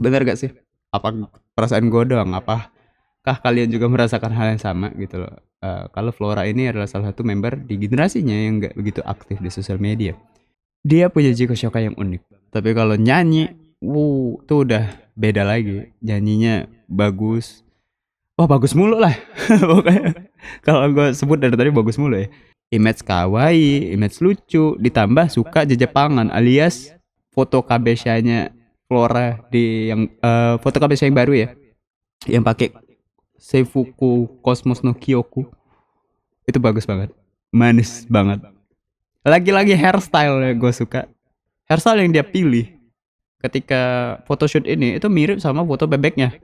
Bener gak sih? Apa perasaan gue doang? Apakah kalian juga merasakan hal yang sama gitu loh? Kalau Flora ini adalah salah satu member di generasinya yang nggak begitu aktif di sosial media. Dia punya Jiko Shoka yang unik. Tapi kalau nyanyi, tuh udah beda lagi. Nyanyinya bagus. Wah, bagus mulu lah. Pokoknya kalau gue sebut dari tadi bagus mulu ya. Image kawaii, image lucu, ditambah suka Jepangan alias foto kabeshanya Flora di yang foto kabesha yang baru ya, yang pakai Seifuku Cosmos no Kyoku. Itu bagus banget. Manis banget. Lagi-lagi hairstyle yang gue suka. Hairstyle yang dia pilih ketika photoshoot ini itu mirip sama foto bebeknya.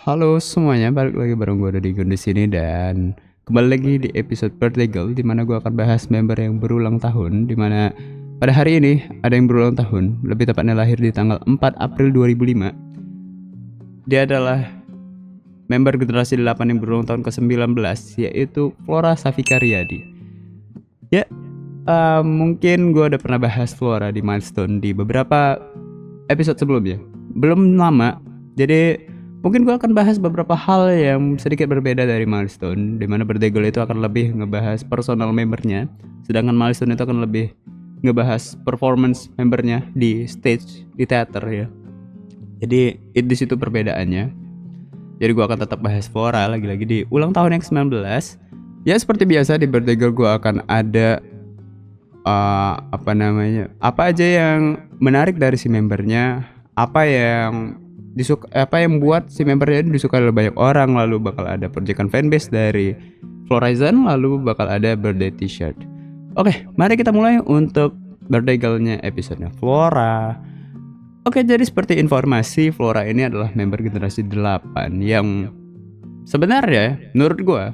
Halo semuanya, balik lagi bareng gue Dodigun di sini dan kembali lagi di episode Birthday Girl di mana gue akan bahas member yang berulang tahun, di mana pada hari ini ada yang berulang tahun, lebih tepatnya lahir di tanggal 4 April 2005. Dia adalah member generasi 8 yang berulang tahun ke-19, yaitu Flora Safika Riyadi. Ya, mungkin gue udah pernah bahas Flora di Milestone di beberapa episode sebelumnya. Belum lama, jadi mungkin gue akan bahas beberapa hal yang sedikit berbeda dari Milestone, di mana Birthday Girl itu akan lebih ngebahas personal membernya, sedangkan Milestone itu akan lebih ngebahas performance membernya di stage, di teater ya. Jadi di situ perbedaannya. Jadi gue akan tetap bahas Flora lagi-lagi di ulang tahun yang ke-19. Ya seperti biasa di Birthday Girl gue akan ada apa aja yang menarik dari si membernya, apa yang buat si membernya ini disukai oleh banyak orang, lalu bakal ada proyekan fanbase dari Florizon, lalu bakal ada birthday t-shirt. Oke, mari kita mulai untuk Birthday Girl-nya episode-nya Flora. Oke, jadi seperti informasi, Flora ini adalah member generasi 8 yang sebenarnya menurut gue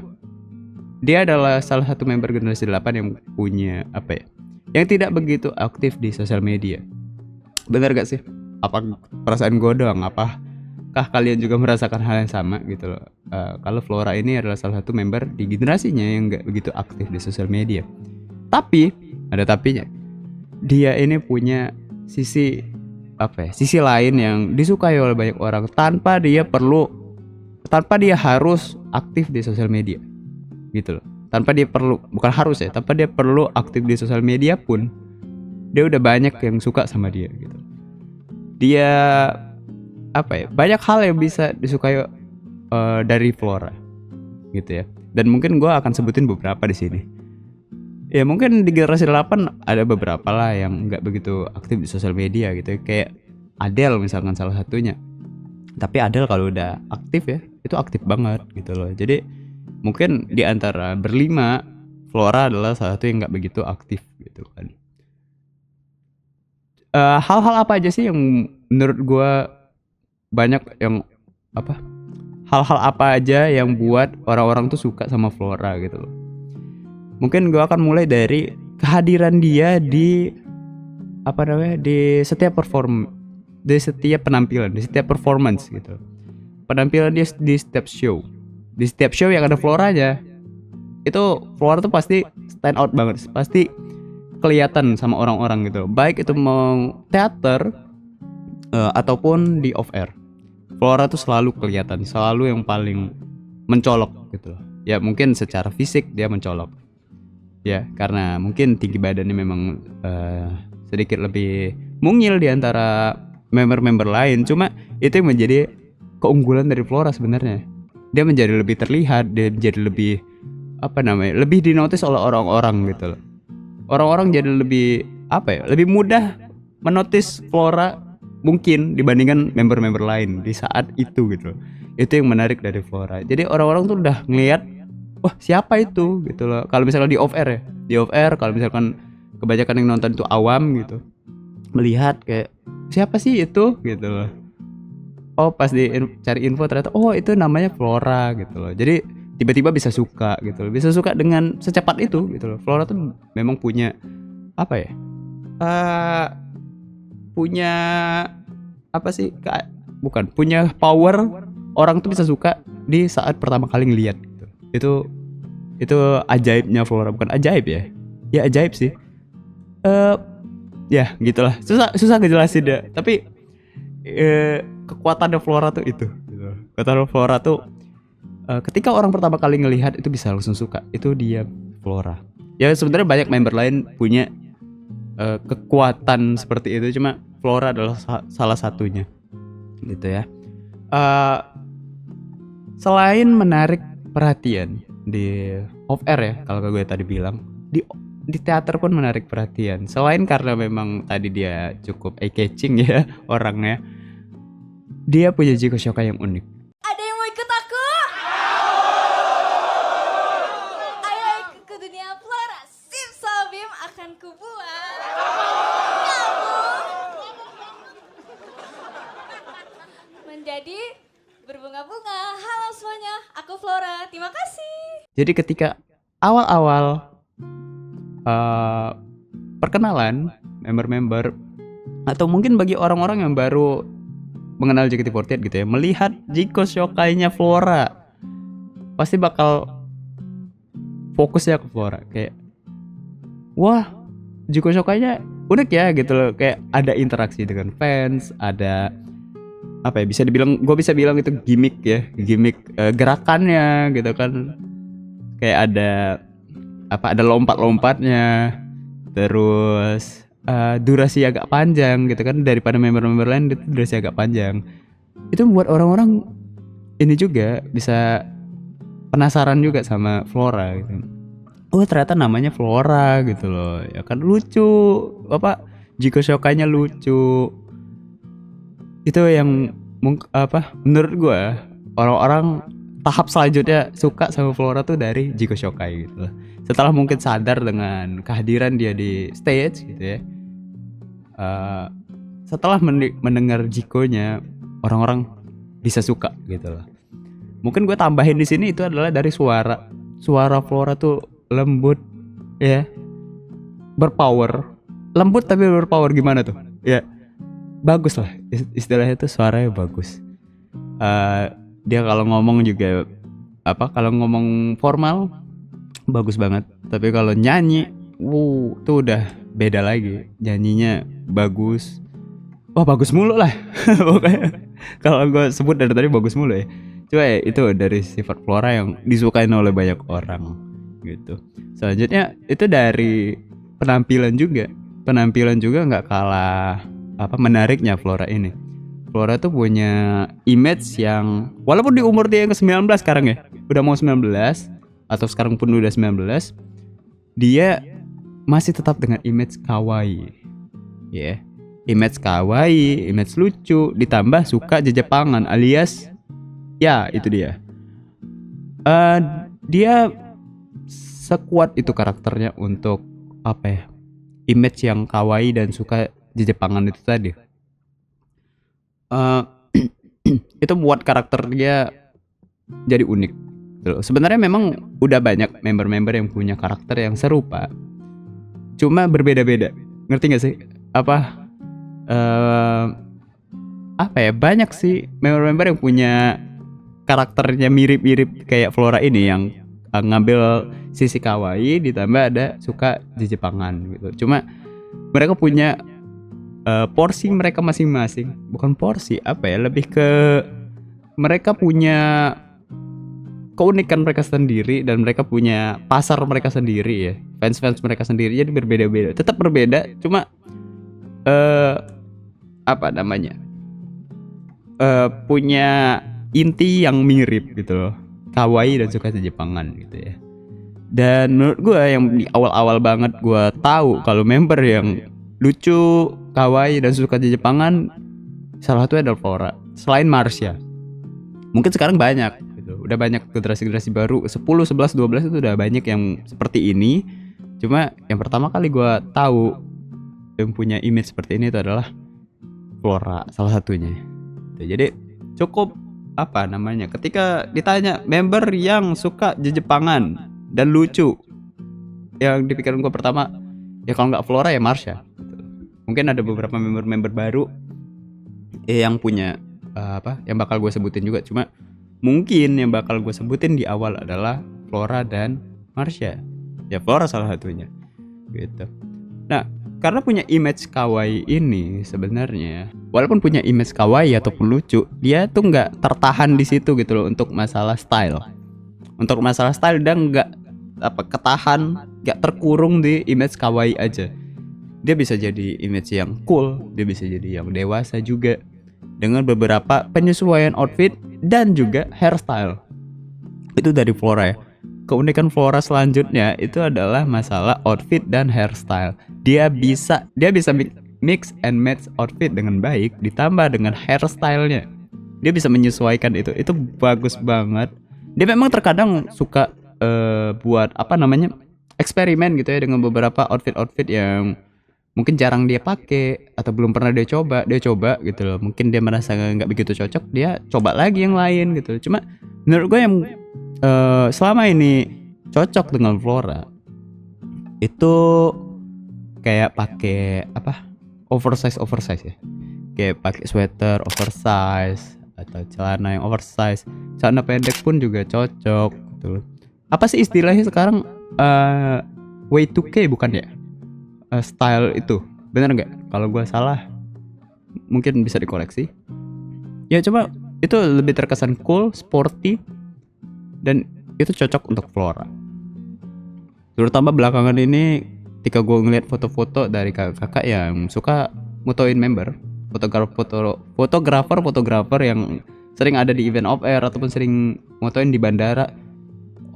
dia adalah salah satu member generasi 8 yang punya yang tidak begitu aktif di sosial media. Bener gak sih? Apa perasaan gue doang? Apakah kalian juga merasakan hal yang sama gitu loh? Kalau Flora ini adalah salah satu member di generasinya yang gak begitu aktif di sosial media. Tapi ada tapinya. Dia ini punya sisi sisi lain yang disukai oleh banyak orang tanpa dia harus aktif di sosial media gitu loh. Tanpa dia perlu aktif di sosial media pun dia udah banyak yang suka sama dia gitu. Dia banyak hal yang bisa disukai dari Flora gitu ya. Dan mungkin gue akan sebutin beberapa di sini. Ya mungkin di generasi 8 ada beberapa lah yang nggak begitu aktif di sosial media gitu ya. Kayak Adele misalkan salah satunya. Tapi Adele kalau udah aktif ya itu aktif banget gitu loh. Jadi mungkin di antara berlima Flora adalah salah satu yang nggak begitu aktif gitu kan. Hal-hal apa aja sih yang menurut gue banyak yang hal-hal apa aja yang buat orang-orang tuh suka sama Flora gitu loh. Mungkin gue akan mulai dari kehadiran dia di di setiap penampilan, di setiap performance gitu. Penampilan dia di setiap show. Di setiap show yang ada Floranya, itu Flora tuh pasti stand out banget, pasti kelihatan sama orang-orang gitu. Baik itu mau teater ataupun di off air, Flora tuh selalu kelihatan, selalu yang paling mencolok gitu loh. Ya mungkin secara fisik dia mencolok. Ya, karena mungkin tinggi badannya memang sedikit lebih mungil di antara member-member lain. Cuma itu yang menjadi keunggulan dari Flora sebenarnya. Dia menjadi lebih terlihat, dia menjadi lebih lebih dinotis oleh orang-orang gitu loh. Orang-orang jadi lebih lebih mudah menotis Flora mungkin dibandingkan member-member lain di saat itu gitu loh. Itu yang menarik dari Flora. Jadi orang-orang tuh udah ngelihat, wah siapa itu gitu loh. Kalau misalnya di off air kalau misalkan kebanyakan yang nonton itu awam gitu, melihat kayak siapa sih itu gitu loh. Oh pas cari info ternyata itu namanya Flora gitu loh. Jadi tiba-tiba bisa suka gitu loh. Bisa suka dengan secepat itu gitu loh. Flora tuh memang punya punya punya power. Orang tuh bisa suka di saat pertama kali ngelihat gitu. Itu ajaibnya Flora, bukan ajaib ya? Ya ajaib sih. Ya gitulah. Susah ngejelasin deh. Tapi kekuatan Flora tuh itu gitu. Kekuatan Flora tuh ketika orang pertama kali ngelihat itu bisa langsung suka, itu dia Flora. Ya sebenarnya banyak member lain punya kekuatan seperti itu, cuma Flora adalah salah satunya gitu ya. Selain menarik perhatian di off air ya, kalau gue tadi bilang di teater pun menarik perhatian. Selain karena memang tadi dia cukup eye catching ya orangnya, dia punya Jiko Shokai yang unik. Ada yang mau ikut aku? Ayo ikut ke dunia Flora. Sim Salbim akan kubuat kamu menjadi berbunga-bunga. Halo semuanya, aku Flora. Terima kasih. Jadi ketika awal-awal perkenalan member-member, atau mungkin bagi orang-orang yang baru mengenal JKT48 gitu ya, melihat Jiko Shokai-nya Flora, pasti bakal fokusnya ke Flora. Kayak, wah, Jiko Shokai-nya unik ya gitu loh. Kayak ada interaksi dengan fans, ada apa ya, gue bisa bilang itu gimmick ya, gimmick gerakannya gitu kan. Kayak ada lompat-lompatnya, terus durasi agak panjang gitu kan, daripada member-member lain itu durasi agak panjang. Itu membuat orang-orang ini juga bisa penasaran juga sama Flora gitu. Oh ternyata namanya Flora gitu loh, ya kan, lucu, Jiko Shokai-nya lucu. Itu yang menurut gue orang-orang tahap selanjutnya suka sama Flora tuh dari Jiko Shokai gitu loh. Setelah mungkin sadar dengan kehadiran dia di stage gitu ya, setelah mendengar Jikonya, orang-orang bisa suka gitu loh. Mungkin gue tambahin di sini itu adalah dari suara Flora tuh lembut ya, berpower, lembut tapi berpower. Gimana tuh ya, bagus lah istilahnya tuh, suaranya bagus. Dia kalau ngomong juga kalau ngomong formal bagus banget, tapi kalau nyanyi tuh udah beda lagi, nyanyinya bagus. Wah bagus mulu lah pokoknya kalau gue sebut dari tadi bagus mulu ya. Cuma ya itu dari sifat Flora yang disukain oleh banyak orang gitu. Selanjutnya itu dari penampilan juga nggak kalah menariknya Flora ini. Flora tuh punya image yang walaupun di umur dia yang ke-19 sekarang ya, udah mau 19 atau sekarang pun udah 19, dia masih tetap dengan image kawaii. Ya, image kawaii, image lucu, ditambah suka jejepangan alias ya itu dia. Dia sekuat itu karakternya untuk image yang kawaii dan suka jejepangan itu tadi. Itu buat karakternya jadi unik. Sebenarnya memang udah banyak member-member yang punya karakter yang serupa, cuma berbeda-beda. Ngerti gak sih? Banyak sih member-member yang punya karakternya mirip-mirip kayak Flora ini, yang ngambil sisi kawaii ditambah ada suka jejepangan gitu. Cuma mereka punya porsi mereka masing-masing. Bukan porsi, lebih ke mereka punya keunikan mereka sendiri, dan mereka punya pasar mereka sendiri ya, fans mereka sendiri. Jadi berbeda-beda, tetap berbeda, cuma punya inti yang mirip gitu loh, kawaii dan suka jejepangan gitu ya. Dan menurut gue yang di awal-awal banget gue tahu kalau member yang lucu, kawaii dan suka jejepangan, salah satu adalah Flora. Selain Marsha, mungkin sekarang banyak gitu. Udah banyak generasi baru 10, 11, 12 itu udah banyak yang seperti ini. Cuma yang pertama kali gue tahu yang punya image seperti ini itu adalah Flora, salah satunya. Jadi cukup ketika ditanya member yang suka jejepangan dan lucu, yang di pikiran gue pertama ya kalau nggak Flora ya Marsha. Mungkin ada beberapa member baru yang punya yang bakal gue sebutin juga, cuma mungkin yang bakal gue sebutin di awal adalah Flora dan Marsha. Ya Flora salah satunya gitu. Nah, karena punya image kawaii ini sebenarnya, walaupun punya image kawaii ataupun lucu, dia tuh nggak tertahan di situ gitu loh untuk masalah style. Untuk masalah style dia nggak ketahan, nggak terkurung di image kawaii aja. Dia bisa jadi image yang cool, dia bisa jadi yang dewasa juga dengan beberapa penyesuaian outfit dan juga hairstyle. Itu dari Flora ya. Keunikan Flora selanjutnya itu adalah masalah outfit dan hairstyle. Dia bisa mix and match outfit dengan baik ditambah dengan hairstylenya. Dia bisa menyesuaikan itu. Itu bagus banget. Dia memang terkadang suka buat eksperimen gitu ya dengan beberapa outfit yang mungkin jarang dia pakai atau belum pernah dia coba gitu loh. Mungkin dia merasa nggak begitu cocok, dia coba lagi yang lain gitu. Cuma menurut gue yang selama ini cocok dengan Flora itu kayak pakai oversize ya, kayak pakai sweater oversize atau celana yang oversize, celana pendek pun juga cocok gitu. Apa sih istilahnya sekarang, Y2K bukan ya, style itu bener nggak? Kalau gue salah mungkin bisa dikoreksi ya. Coba itu lebih terkesan cool, sporty, dan itu cocok untuk Flora. Terutama belakangan ini ketika gue ngeliat foto-foto dari kakak-kakak yang suka motoin member, fotografer yang sering ada di event off air ataupun sering motoin di bandara.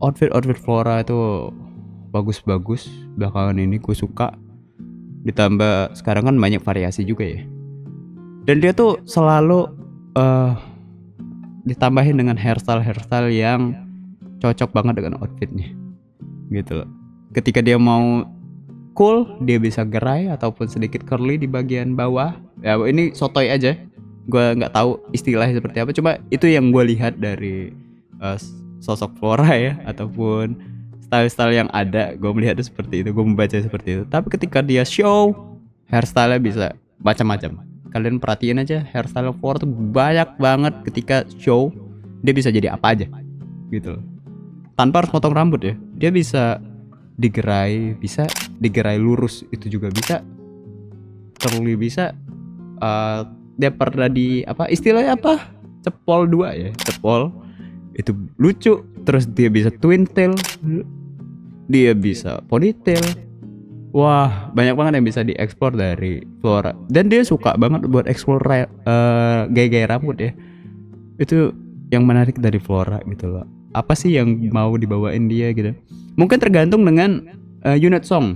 Outfit Flora itu bagus-bagus belakangan ini, gue suka. Ditambah sekarang kan banyak variasi juga ya. Dan dia tuh selalu ditambahin dengan hairstyle yang cocok banget dengan outfitnya gitu loh. Ketika dia mau cool, dia bisa gerai ataupun sedikit curly di bagian bawah ya. Ini sotoy aja, gue nggak tahu istilahnya seperti apa, cuma itu yang gue lihat dari sosok Flora ya, ataupun style yang ada. Gue melihatnya seperti itu, gue membaca seperti itu. Tapi ketika dia show, hairstyle bisa macam-macam. Kalian perhatiin aja, hairstyle Flora tuh banyak banget. Ketika show, dia bisa jadi apa aja gitu loh. Tanpa harus potong rambut ya, dia bisa digerai lurus, itu juga bisa curly, bisa dia pernah di istilahnya cepol 2 ya, cepol itu lucu. Terus dia bisa twin tail, dia bisa ponytail. Wah, banyak banget yang bisa dieksplor dari Flora. Dan dia suka banget buat eksplor gaya-gaya rambut ya. Itu yang menarik dari Flora gitu loh. Apa sih yang mau dibawain dia gitu. Mungkin tergantung dengan unit song.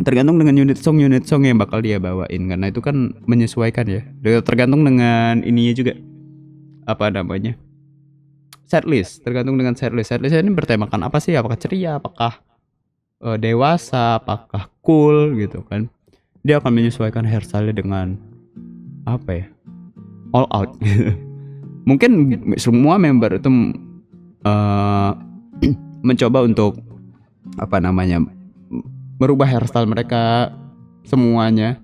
Tergantung dengan unit song yang bakal dia bawain, karena itu kan menyesuaikan ya. Tergantung dengan ininya juga. Setlist. Tergantung dengan setlist. Setlist ini bertemakan apa sih? Apakah ceria, apakah dewasa, apakah cool gitu kan. Dia akan menyesuaikan hairstyle dengan all out gitu. Mungkin semua member itu mencoba untuk merubah hairstyle mereka semuanya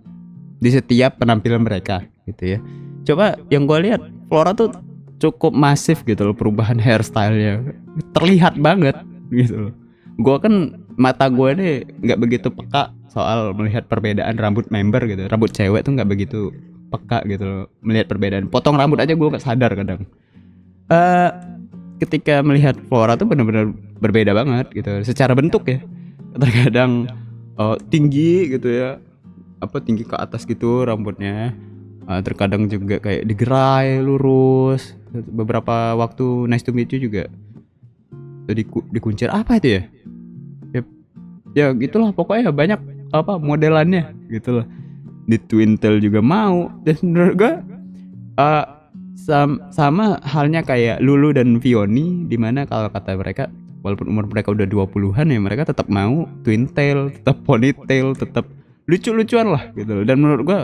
di setiap penampilan mereka gitu ya. Coba yang gue lihat, Flora tuh cukup masif gitu loh perubahan hairstylenya, terlihat banget gitu loh. Gue kan mata gue nih nggak begitu peka soal melihat perbedaan rambut member gitu. Rambut cewek tuh nggak begitu peka gitu loh melihat perbedaan. Potong rambut aja gue nggak sadar kadang. Ketika melihat Flora tuh benar-benar berbeda banget gitu secara bentuk ya. Terkadang tinggi gitu ya, tinggi ke atas gitu rambutnya. Terkadang juga kayak digerai lurus. Beberapa waktu Nice to Meet You juga dikuncir itu ya. Ya gitulah pokoknya banyak modelannya gitu loh. Di twin tail juga mau. Dan menurut gue sama halnya kayak Lulu dan Vioni, dimana kalau kata mereka walaupun umur mereka udah 20-an ya, mereka tetap mau twin tail, tetap ponytail, tetap lucu-lucuan lah gitu loh. Dan menurut gua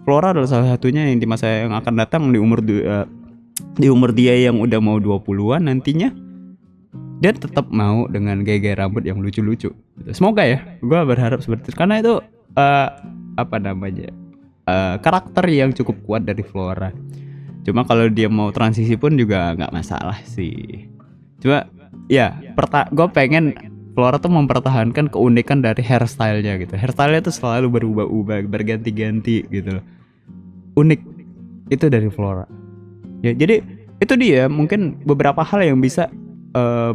Flora adalah salah satunya yang di masa yang akan datang, di umur dia yang udah mau 20-an nantinya, dia tetap mau dengan gaya-gaya rambut yang lucu-lucu gitu. Semoga ya, gua berharap seperti itu karena itu karakter yang cukup kuat dari Flora. Cuma kalau dia mau transisi pun juga nggak masalah sih. Cuma ya gue pengen Flora tuh mempertahankan keunikan dari hairstyle-nya gitu. Hairstyle-nya tuh selalu berubah-ubah, berganti-ganti gitu loh. Unik itu dari Flora. Ya, jadi itu dia mungkin beberapa hal yang bisa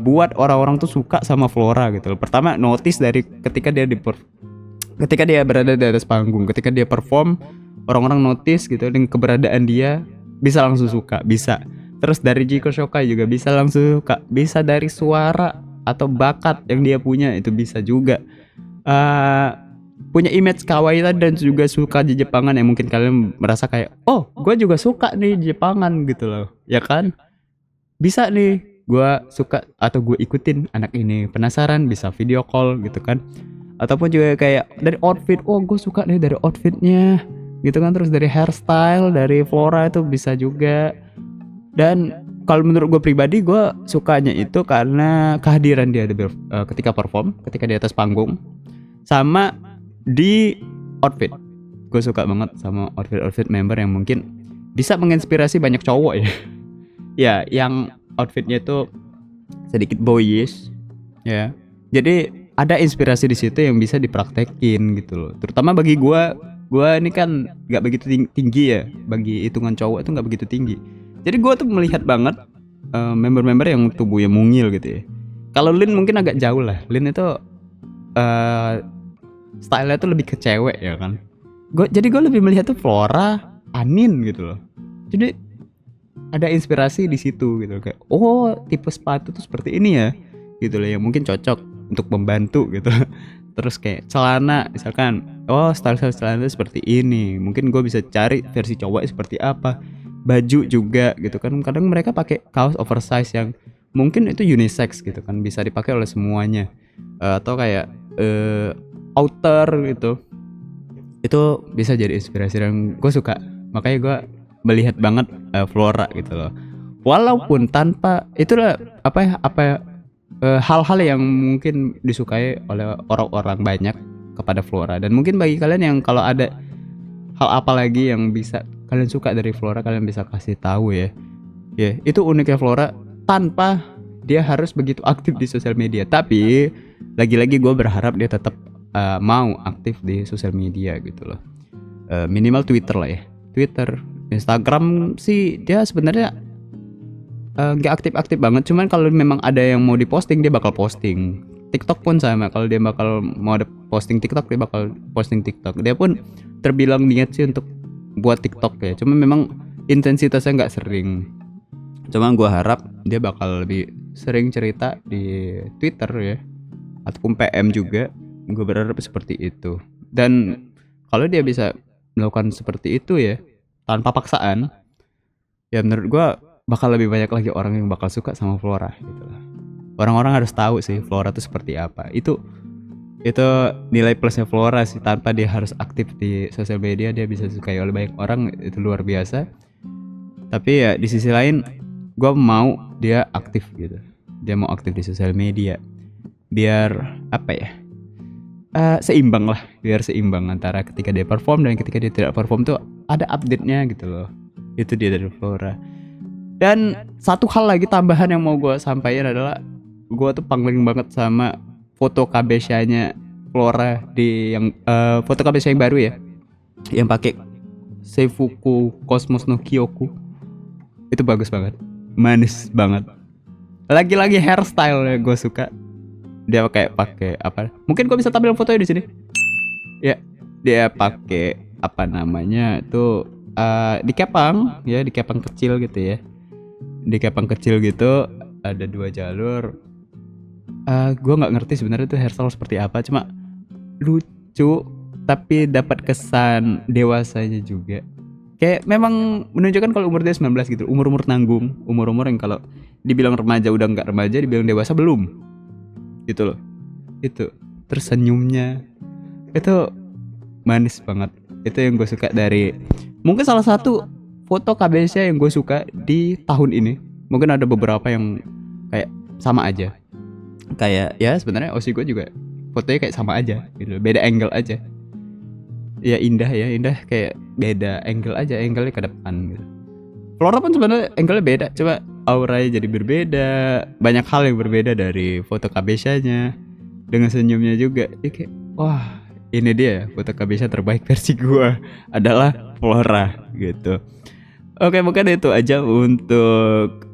buat orang-orang tuh suka sama Flora gitu loh. Pertama, notice dari ketika dia berada di atas panggung, ketika dia perform, orang-orang notice gitu dengan keberadaan dia, bisa langsung suka, bisa. Terus dari Jiko Shokai juga bisa langsung suka, bisa dari suara atau bakat yang dia punya itu bisa juga. Punya image kawaii dan juga suka di Jepangan yang mungkin kalian merasa kayak, oh, gue juga suka nih Jepangan gitu loh, ya kan? Bisa nih, gue suka atau gue ikutin anak ini, penasaran bisa video call gitu kan? Ataupun juga kayak dari outfit, oh gue suka nih dari outfitnya gitu kan, terus dari hairstyle dari Flora itu bisa juga. Dan kalau menurut gue pribadi, gue sukanya itu karena kehadiran dia ketika perform, ketika di atas panggung, sama di outfit. Gue suka banget sama outfit member yang mungkin bisa menginspirasi banyak cowok ya. Ya, yang outfitnya itu sedikit boyish, ya. Jadi ada inspirasi di situ yang bisa dipraktekin gitu loh. Terutama bagi gue ini kan nggak begitu tinggi ya, bagi hitungan cowok itu nggak begitu tinggi. Jadi gue tuh melihat banget member-member yang tubuhnya mungil gitu ya. Kalau Lin mungkin agak jauh lah. Lin itu style-nya tuh lebih ke cewek ya kan. Jadi gue lebih melihat tuh Flora, Anin gitu loh. Jadi ada inspirasi di situ gitu kayak, oh tipe sepatu tuh seperti ini ya gitu loh, yang mungkin cocok untuk membantu gitu. Terus kayak celana misalkan, oh style celana seperti ini, mungkin gue bisa cari versi cowok seperti apa. Baju juga gitu kan, kadang mereka pakai kaos oversize yang mungkin itu unisex gitu kan, bisa dipakai oleh semuanya. Atau kayak outer gitu, itu bisa jadi inspirasi dan gue suka. Makanya gue melihat banget Flora gitu loh, walaupun tanpa itulah hal-hal yang mungkin disukai oleh orang-orang banyak kepada Flora. Dan mungkin bagi kalian yang kalau ada hal apa lagi yang bisa kalian suka dari Flora, kalian bisa kasih tahu ya. Ya, itu uniknya Flora tanpa dia harus begitu aktif di sosial media. Tapi lagi-lagi gue berharap dia tetap mau aktif di sosial media gitu loh. Minimal Twitter lah ya. Twitter, Instagram sih dia sebenarnya nggak aktif-aktif banget. Cuman kalau memang ada yang mau diposting dia bakal posting. TikTok pun sama, kalau dia bakal mau ada posting TikTok dia bakal posting TikTok. Dia pun terbilang niat sih untuk buat TikTok ya. Cuma memang intensitasnya nggak sering. Cuma gue harap dia bakal lebih sering cerita di Twitter ya, ataupun PM juga. Gue berharap seperti itu. Dan kalau dia bisa melakukan seperti itu ya tanpa paksaan, ya menurut gue bakal lebih banyak lagi orang yang bakal suka sama Flora gitu lah. Orang-orang harus tahu sih Flora itu seperti apa. Itu nilai plusnya Flora sih, tanpa dia harus aktif di sosial media dia bisa disukai oleh banyak orang, itu luar biasa. Tapi ya di sisi lain gue mau dia aktif gitu. Dia mau aktif di sosial media biar apa ya? Seimbang lah, biar seimbang antara ketika dia perform dan ketika dia tidak perform tuh ada update-nya gitu loh. Itu dia dari Flora. Dan satu hal lagi tambahan yang mau gue sampaikan adalah gue tuh pangling banget sama foto Kabesha-nya Flora di yang foto Kabesha yang baru ya, yang pakai Seifuku Cosmos no Kyoku. Itu bagus banget, manis banget. Lagi-lagi hairstyle yang gue suka. Dia pakai apa? Mungkin gue bisa tampil fotonya di sini. Ya, dia pakai apa namanya itu dikepang ya, dikepang kecil gitu ya. Dikepang kecil gitu, ada 2 jalur. Gue nggak ngerti sebenarnya itu hairstyle seperti apa, cuma lucu tapi dapat kesan dewasanya juga. Kayak memang menunjukkan kalau umur dia 19 gitu, umur-umur tanggung, umur-umur yang kalau dibilang remaja udah nggak remaja, dibilang dewasa belum. Gitu loh. Itu terus senyumnya itu manis banget. Itu yang gue suka dari mungkin salah satu foto Kabesha yang gue suka di tahun ini. Mungkin ada beberapa yang kayak sama aja, kayak ya sebenarnya Oshi gue juga fotonya kayak sama aja gitu, beda angle aja. Ya indah kayak beda angle aja, angle-nya ke depan gitu. Flora pun sebenarnya angle-nya beda, coba auranya jadi berbeda, banyak hal yang berbeda dari foto Kabesha-nya. dengan senyumnya juga. Dia kayak, wah ini dia foto Kabisha terbaik versi gua adalah Flora gitu. Oke, mungkin itu aja untuk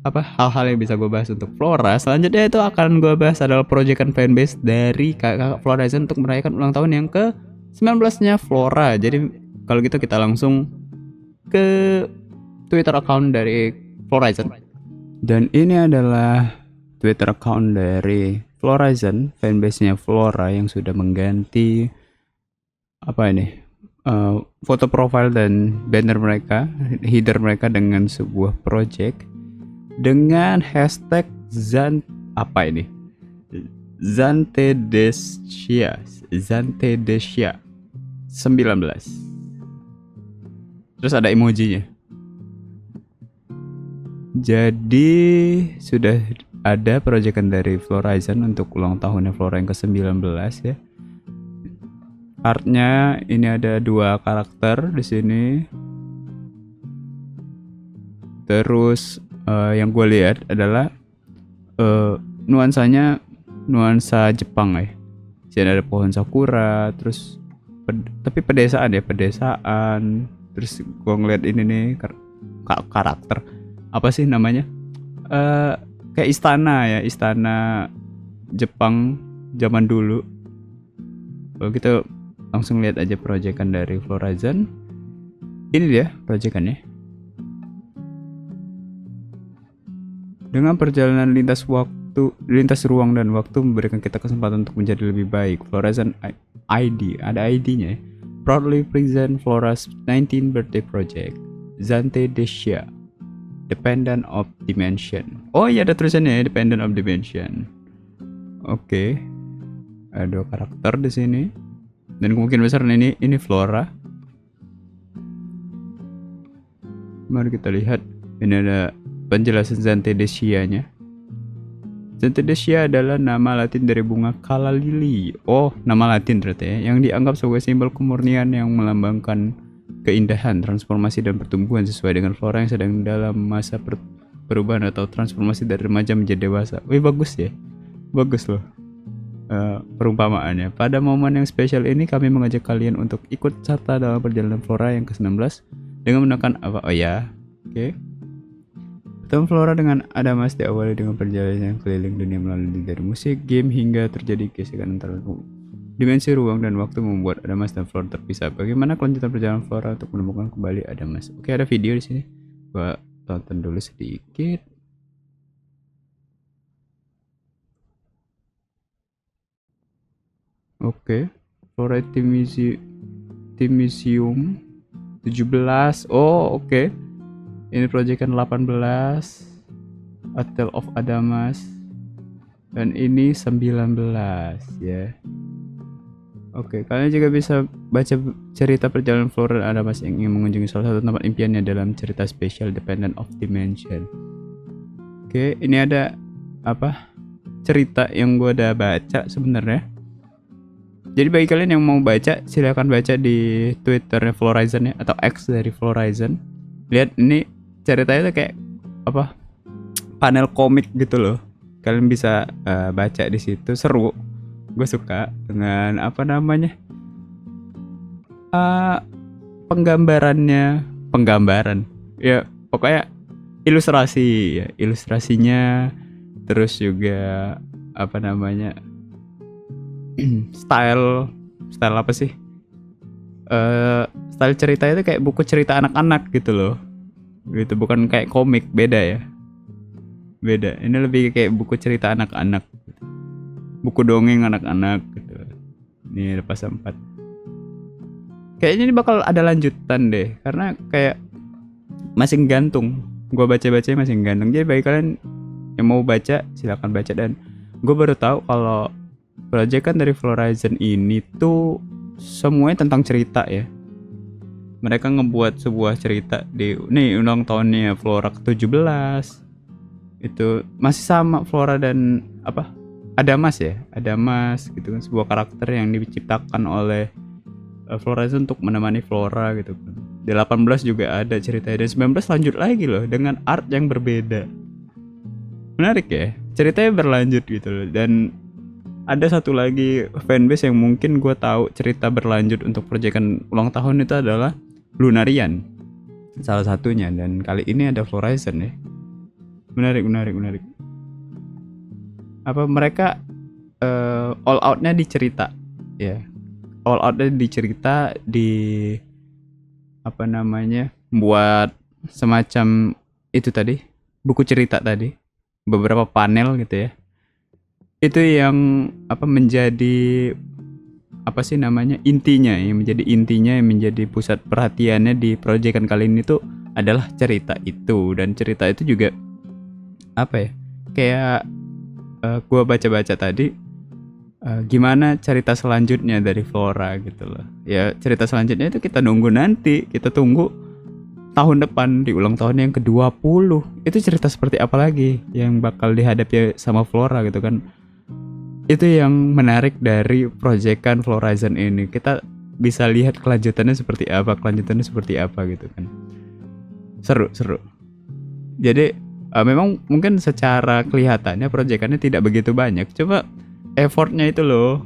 hal-hal yang bisa gue bahas untuk Flora. Selanjutnya itu akan gue bahas adalah proyekan fanbase dari kakak Florizon untuk merayakan ulang tahun yang ke 19-nya Flora. Jadi kalau gitu kita langsung ke Twitter account dari Florizon. Dan ini adalah Twitter account dari Florizon, fanbase-nya Flora yang sudah mengganti foto profile dan banner mereka, header mereka dengan sebuah project dengan hashtag Zantedesia 19. Terus ada emojinya. Jadi sudah ada proyekan dari Florizon untuk ulang tahunnya Flora yang ke-19 ya. Artnya ini ada 2 karakter di sini. Terus yang gue lihat adalah nuansanya nuansa Jepang ya. Di sini ada pohon sakura, terus tapi pedesaan. Terus gue ngeliat ini nih karakter apa sih namanya? Kayak istana Jepang zaman dulu. Kalau gitu langsung lihat aja proyekan dari Florizon. Ini dia proyekannya. Dengan perjalanan lintas ruang dan waktu memberikan kita kesempatan untuk menjadi lebih baik. Florizon ID, ada ID-nya ya. Proudly present Flora's 19th birthday project, Zantedesia, Dependent of Dimension. Oh iya, ada tulisannya ya, Dependent of Dimension. Oke. Ada 2 karakter di sini. Dan kemungkinan besar ini Flora. Mari kita lihat. Ini ada penjelasan Zantedesia-nya. Zantedesia adalah nama Latin dari bunga kala lili. Oh, nama Latin ternyata ya, yang dianggap sebagai simbol kemurnian yang melambangkan keindahan, transformasi dan pertumbuhan sesuai dengan Flora yang sedang dalam masa perubahan atau transformasi dari remaja menjadi dewasa. Wih, bagus ya. Bagus loh. Perumpamaannya. Pada momen yang spesial ini kami mengajak kalian untuk ikut serta dalam perjalanan Flora yang ke-19 dengan menekan Oke. Pertemuan Flora dengan Adamas diawali dengan perjalanan keliling dunia melalui dari musik, game, hingga terjadi gesekan antara dimensi ruang dan waktu membuat Adamas dan Flora terpisah. Bagaimana kelanjutan perjalanan Flora untuk menemukan kembali Adamas? Oke, ada video di sini. Gua tonton dulu sedikit. Oke, Flora Timisium 17. Oh, oke. Ini proyekan 18, A Tale of Adamas, dan ini 19 ya. Oke, kalian juga bisa baca cerita perjalanan Flora dan Adamas yang ingin mengunjungi salah satu tempat impiannya dalam cerita spesial Dependent of Dimension. Oke, ini ada cerita yang gue udah baca sebenarnya. Jadi bagi kalian yang mau baca, silahkan baca di Twitternya Florizon ya, atau X dari Florizon. Lihat ini ceritanya tuh kayak panel komik gitu loh. Kalian bisa baca di situ, seru. Gue suka dengan penggambaran ya, pokoknya ilustrasinya, terus juga style style ceritanya itu kayak buku cerita anak-anak gitu loh. Gitu, bukan kayak komik, beda. Ini lebih kayak buku cerita anak-anak, buku dongeng anak-anak gitu. Ini ada pas 4. Kayaknya ini bakal ada lanjutan deh, karena kayak masih gantung. Gua baca-bacanya masih gantung. Jadi bagi kalian yang mau baca, silakan baca. Dan gue baru tahu kalau proyekan dari Florizon ini tuh semuanya tentang cerita ya. Mereka ngebuat sebuah cerita di ulang tahunnya Flora ke-17. Itu masih sama Flora dan Adamas ya. Adamas gitu kan, sebuah karakter yang diciptakan oleh Florizon untuk menemani Flora gitu kan. Di 18 juga ada ceritanya, dan 19 lanjut lagi loh dengan art yang berbeda. Menarik ya. ceritanya berlanjut gitu loh. Dan ada satu lagi fanbase yang mungkin gue tahu cerita berlanjut untuk proyekan ulang tahun itu adalah Lunarian, salah satunya. Dan kali ini ada Florizon ya. Menarik. Apa mereka all outnya di cerita ya, all outnya di cerita, di apa namanya, buat semacam itu tadi, buku cerita tadi, beberapa panel gitu ya. Itu yang apa menjadi apa sih namanya, intinya, yang menjadi pusat perhatiannya di proyekan kali ini tuh adalah cerita itu. Dan cerita itu juga apa ya, kayak gua baca-baca tadi, gimana cerita selanjutnya dari Flora gitu loh. Ya cerita selanjutnya itu kita nunggu nanti, kita tunggu tahun depan di ulang tahun yang ke-20. Itu cerita seperti apa lagi yang bakal dihadapi sama Flora gitu kan. Itu yang menarik dari proyekan Florizon ini. Kita bisa lihat kelanjutannya seperti apa gitu kan. Seru. Jadi memang mungkin secara kelihatannya proyekannya tidak begitu banyak. Coba effortnya itu loh.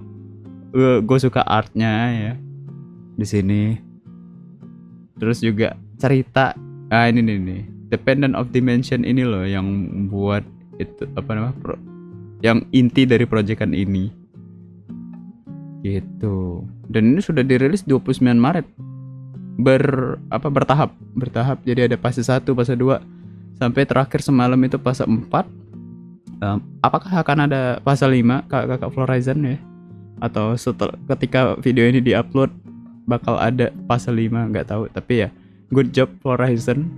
Gue suka artnya ya di sini. Terus juga cerita. Ini nih. Dependent of Dimension ini loh yang buat itu apa namanya? Yang inti dari proyekan ini. Gitu. Dan ini sudah dirilis 29 Maret. Bertahap. Jadi ada fase 1, fase 2 sampai terakhir semalam itu fase 4. Apakah akan ada fase 5 kakak Florizon ya? Atau setelah ketika video ini diupload bakal ada fase 5, nggak tahu. Tapi ya good job Florizon.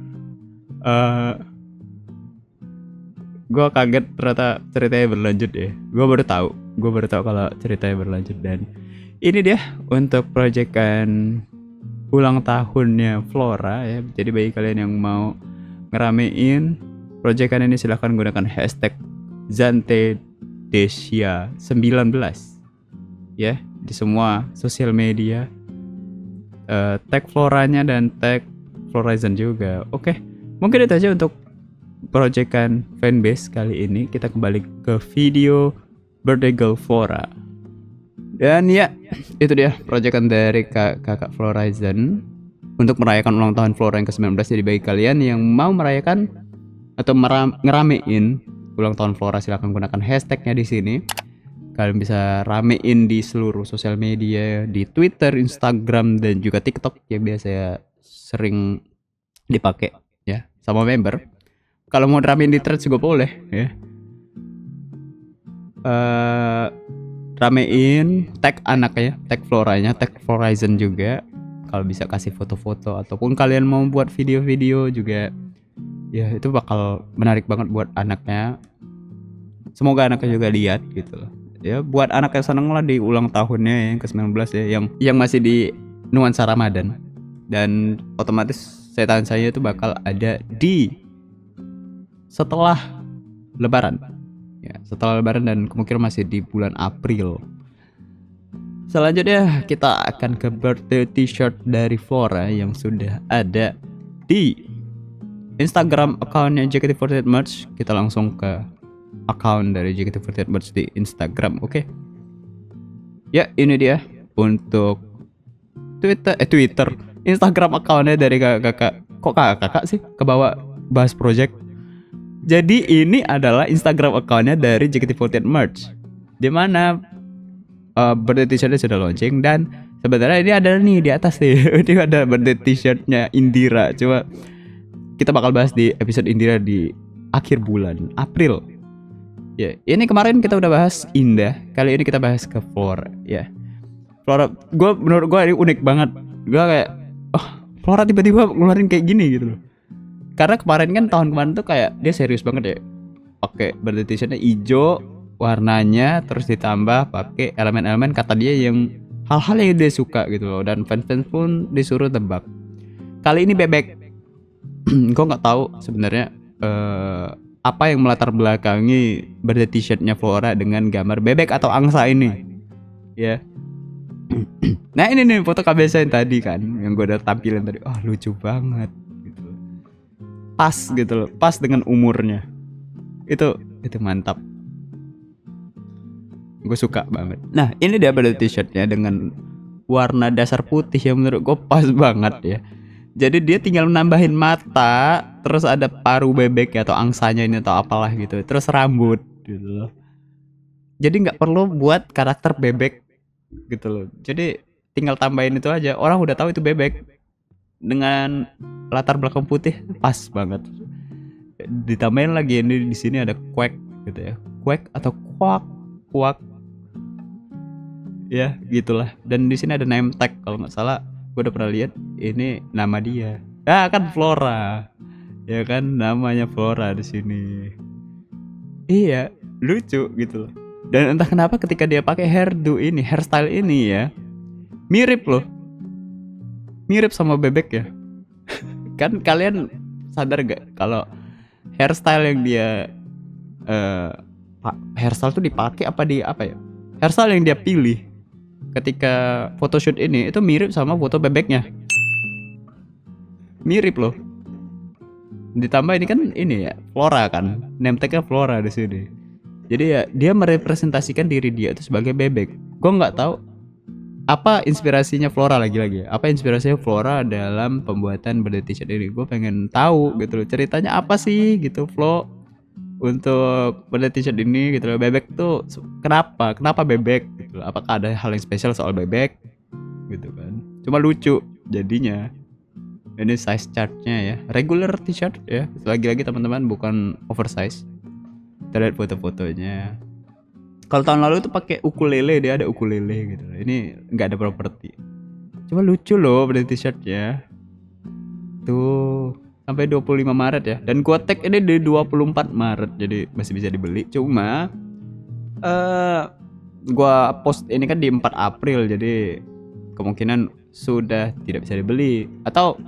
Gue kaget ternyata ceritanya berlanjut ya. Gue baru tahu kalau ceritanya berlanjut. Dan ini dia untuk proyekan ulang tahunnya Flora ya. Jadi bagi kalian yang mau ngeramein proyekan ini, silahkan gunakan hashtag ZanteDesia19 ya di semua sosial media. Tag Floranya dan tag Florizon juga. Oke, mungkin itu aja untuk proyekan fanbase kali ini. Kita kembali ke video Birthday Girl Flora. Dan ya, itu dia proyekan dari kakak Florizon untuk merayakan ulang tahun Flora yang ke-19. Jadi bagi kalian yang mau merayakan atau ngeramein ulang tahun Flora, silahkan gunakan hashtagnya di sini. Kalian bisa ramein di seluruh sosial media, di Twitter, Instagram, dan juga TikTok yang biasa sering dipakai ya sama member. Kalau mau ramein di Threads juga boleh ya. Ramein, tag anaknya, tag Floranya, tag Florizon juga. Kalau bisa kasih foto-foto ataupun kalian mau buat video-video juga, ya itu bakal menarik banget buat anaknya. Semoga anaknya juga lihat gitu loh. Ya buat anaknya seneng lah di ulang tahunnya yang ke-19 ya, yang masih di nuansa Ramadan. Dan otomatis setan saya itu bakal ada di setelah Lebaran. Ya, setelah Lebaran dan kemungkinan masih di bulan April. Selanjutnya kita akan ke birthday t-shirt dari Flora yang sudah ada di Instagram accountnya JKT48 Merch. Kita langsung ke account dari JKT48 Merch di Instagram. Oke. Ya, ini dia untuk Twitter, Instagram accountnya dari kakak. Kok kakak sih ke bawah bahas project? Jadi ini adalah Instagram accountnya dari JKT48 Merch, di mana birthday t-shirtnya sudah launching. Dan sebenarnya ini ada nih di atas nih. Ini ada birthday t-shirtnya Indira. Coba kita bakal bahas di episode Indira di akhir bulan April. Ya, ini kemarin kita udah bahas Indah. Kali ini kita bahas ke Flora. Ya, Flora, menurut gue ini unik banget. Gue kayak, Flora tiba-tiba ngeluarin kayak gini gitu loh. Karena kemarin kan, tahun kemarin tuh kayak dia serius banget ya. Pakai birthday t-shirtnya hijau warnanya, terus ditambah pakai elemen-elemen kata dia yang hal-hal yang dia suka gitu loh. Dan fans-fans pun disuruh tebak. Kali ini bebek. Gue nggak tahu sebenarnya apa yang melatar belakangi birthday t-shirtnya Flora dengan gambar bebek atau angsa ini. Ya. Nah ini nih foto KBS yang tadi kan, yang gue udah tampilin tadi. Oh lucu banget gitu. Pas gitu loh, pas dengan umurnya. Itu mantap. Gue suka banget. Nah ini dia pada t-shirtnya dengan warna dasar putih yang menurut gue pas banget ya. Jadi dia tinggal nambahin mata, terus ada paruh bebek atau angsanya ini atau apalah gitu, terus rambut gitu loh. Jadi nggak perlu buat karakter bebek gitu loh. Jadi tinggal tambahin itu aja, orang udah tahu itu bebek dengan latar belakang putih pas banget. Ditambahin lagi ini di sini ada quack gitu ya, quack atau quack quack ya gitulah. Dan di sini ada name tag kalau nggak salah, gue udah pernah lihat ini nama dia. Ah kan Flora, ya kan namanya Flora di sini. Iya lucu gitu loh. Dan entah kenapa ketika dia pakai hairstyle ini ya, mirip loh, mirip sama bebek ya. Kan kalian sadar gak kalau hairstyle yang dia hairstyle tuh dipakai apa ya, hairstyle yang dia pilih ketika photoshoot ini itu mirip sama foto bebeknya, mirip loh. Ditambah ini kan ini ya Flora kan, name tagnya Flora di sini. Jadi ya dia merepresentasikan diri dia itu sebagai bebek. Gue nggak tahu apa inspirasinya Flora lagi-lagi. Apa inspirasinya Flora dalam pembuatan body t-shirt ini? Gue pengen tahu gitu loh. Ceritanya apa sih gitu Flo untuk body t-shirt ini gitu loh. Bebek tuh kenapa bebek gitu loh. Apakah ada hal yang spesial soal bebek gitu kan? Cuma lucu jadinya. Ini size chartnya ya, regular t-shirt ya. Lagi-lagi teman-teman bukan oversize. Kita lihat foto-fotonya. Kalau tahun lalu tuh pakai ukulele, dia ada ukulele gitu. Ini nggak ada properti. Cuma lucu loh pada t-shirtnya. Tuh sampai 25 Maret ya. Dan gua tag ini di 24 Maret, jadi masih bisa dibeli. Cuma gua post ini kan di 4 April, jadi kemungkinan sudah tidak bisa dibeli. Atau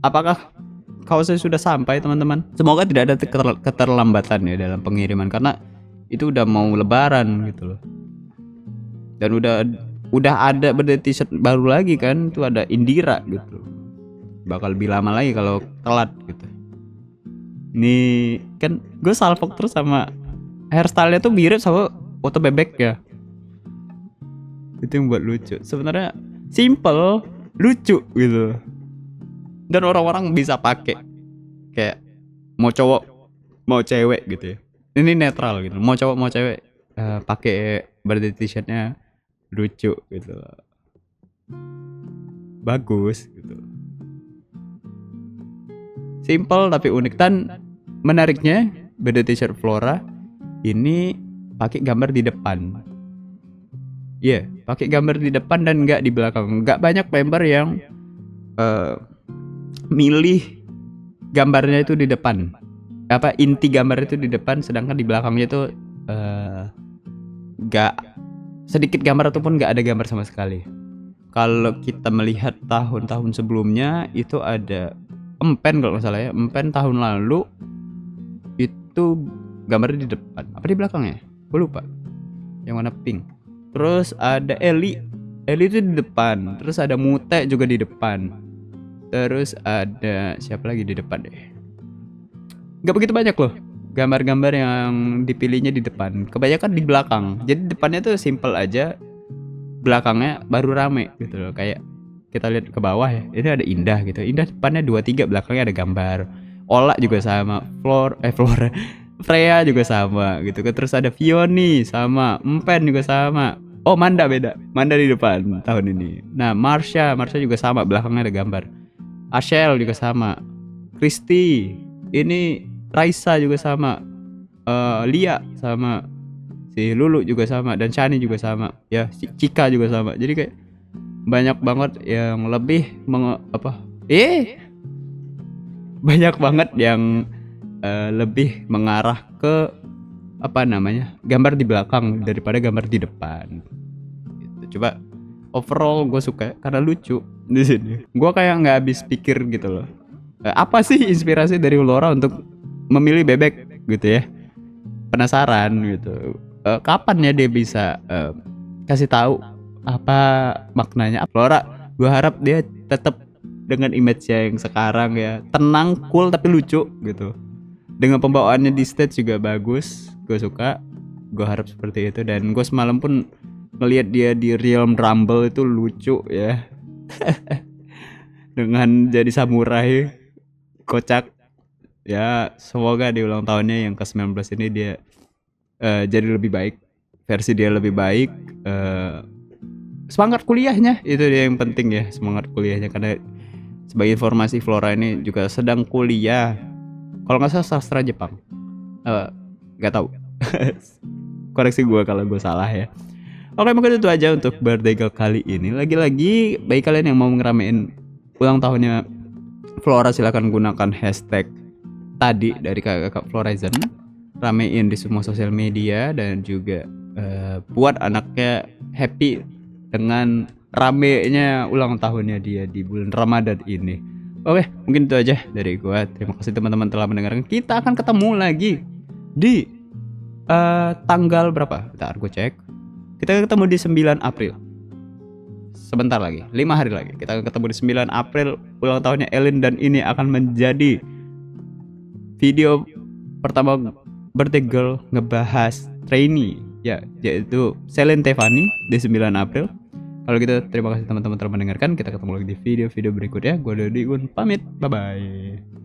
apakah kaosnya sudah sampai teman-teman? Semoga tidak ada keterlambatan ya dalam pengiriman, karena itu udah mau lebaran gitu loh. Dan udah ada beda t-shirt baru lagi kan, itu ada Indira gitu. Bakal lebih lama lagi kalau telat gitu. Nih kan gue salfok terus sama hairstyle-nya tuh mirip sama foto bebek ya. Itu yang buat lucu. Sebenarnya simple, lucu gitu. Dan orang-orang bisa pakai kayak mau cowok mau cewek gitu ya. Ini netral gitu, mau cowok mau cewek pakai body t-shirtnya lucu gitu, bagus gitu, simple tapi unik. Dan menariknya body t-shirt Flora ini pakai gambar di depan. Iya, pakai gambar di depan dan nggak di belakang. Nggak banyak member yang milih gambarnya itu di depan, apa inti gambar itu di depan, sedangkan di belakangnya itu nggak, sedikit gambar ataupun nggak ada gambar sama sekali. Kalau kita melihat tahun-tahun sebelumnya itu ada Empen kalau nggak salah ya, Empen tahun lalu itu gambarnya di depan, apa di belakangnya? Gue lupa. Yang warna pink. Terus ada Eli itu di depan. Terus ada Mute juga di depan. Terus ada siapa lagi di depan deh? Gak begitu banyak loh gambar-gambar yang dipilihnya di depan. Kebanyakan di belakang. Jadi depannya tuh simple aja, belakangnya baru rame gitu loh. Kayak kita lihat ke bawah ya, ini ada Indah gitu. Indah depannya 2-3, belakangnya ada gambar. Ola juga sama, Flora Freya juga sama gitu. Terus ada Vioni sama, Empen juga sama. Oh Manda beda, Manda di depan tahun ini. Nah Marsha juga sama, belakangnya ada gambar. Ashel juga sama, Kristi, ini Raisa juga sama, Lia sama, si Lulu juga sama, dan Shani juga sama, ya si Cika juga sama. Jadi kayak banyak banget yang lebih banyak banget yang lebih mengarah ke apa namanya, gambar di belakang daripada gambar di depan. Gitu. Coba overall gue suka karena lucu di sini. Gue kayak nggak habis pikir gitu loh. Apa sih inspirasi dari Flora untuk memilih bebek gitu ya? Penasaran gitu. Kapan ya dia bisa kasih tahu apa maknanya Flora? Gue harap dia tetap dengan image yang sekarang ya, tenang, cool tapi lucu gitu. Dengan pembawaannya di stage juga bagus, gue suka. gue harap seperti itu. Dan gue semalam pun ngelihat dia di Realm Rumble itu lucu ya. Dengan jadi samurai kocak. Ya semoga di ulang tahunnya yang ke-19 ini dia jadi lebih baik, versi dia lebih baik. Semangat kuliahnya itu dia yang penting ya, semangat kuliahnya. Karena sebagai informasi, Flora ini juga sedang kuliah kalau nggak salah sastra Jepang, nggak tahu. Koreksi gue kalau gue salah ya. Oke, mungkin itu aja untuk birthday girl kali ini. Lagi-lagi bagi kalian yang mau ngeramein ulang tahunnya Flora, silahkan gunakan hashtag tadi dari kakak Florizon, ramein di semua sosial media, dan juga buat anaknya happy dengan ramenya ulang tahunnya dia di bulan Ramadan ini. Oke, mungkin itu aja dari gua. Terima kasih teman-teman telah mendengarkan. Kita akan ketemu lagi di tanggal berapa? Bentar, gue cek. Kita akan ketemu di 9 April. Sebentar lagi, 5 hari lagi. Kita akan ketemu di 9 April, ulang tahunnya Elin, dan ini akan menjadi video pertama birthday girl ngebahas trainee ya, yaitu Celine Stefani di 9 April. Kalau gitu, terima kasih teman-teman telah mendengarkan. Kita ketemu lagi di video-video berikutnya. Gue Dodi Gun pamit, bye bye.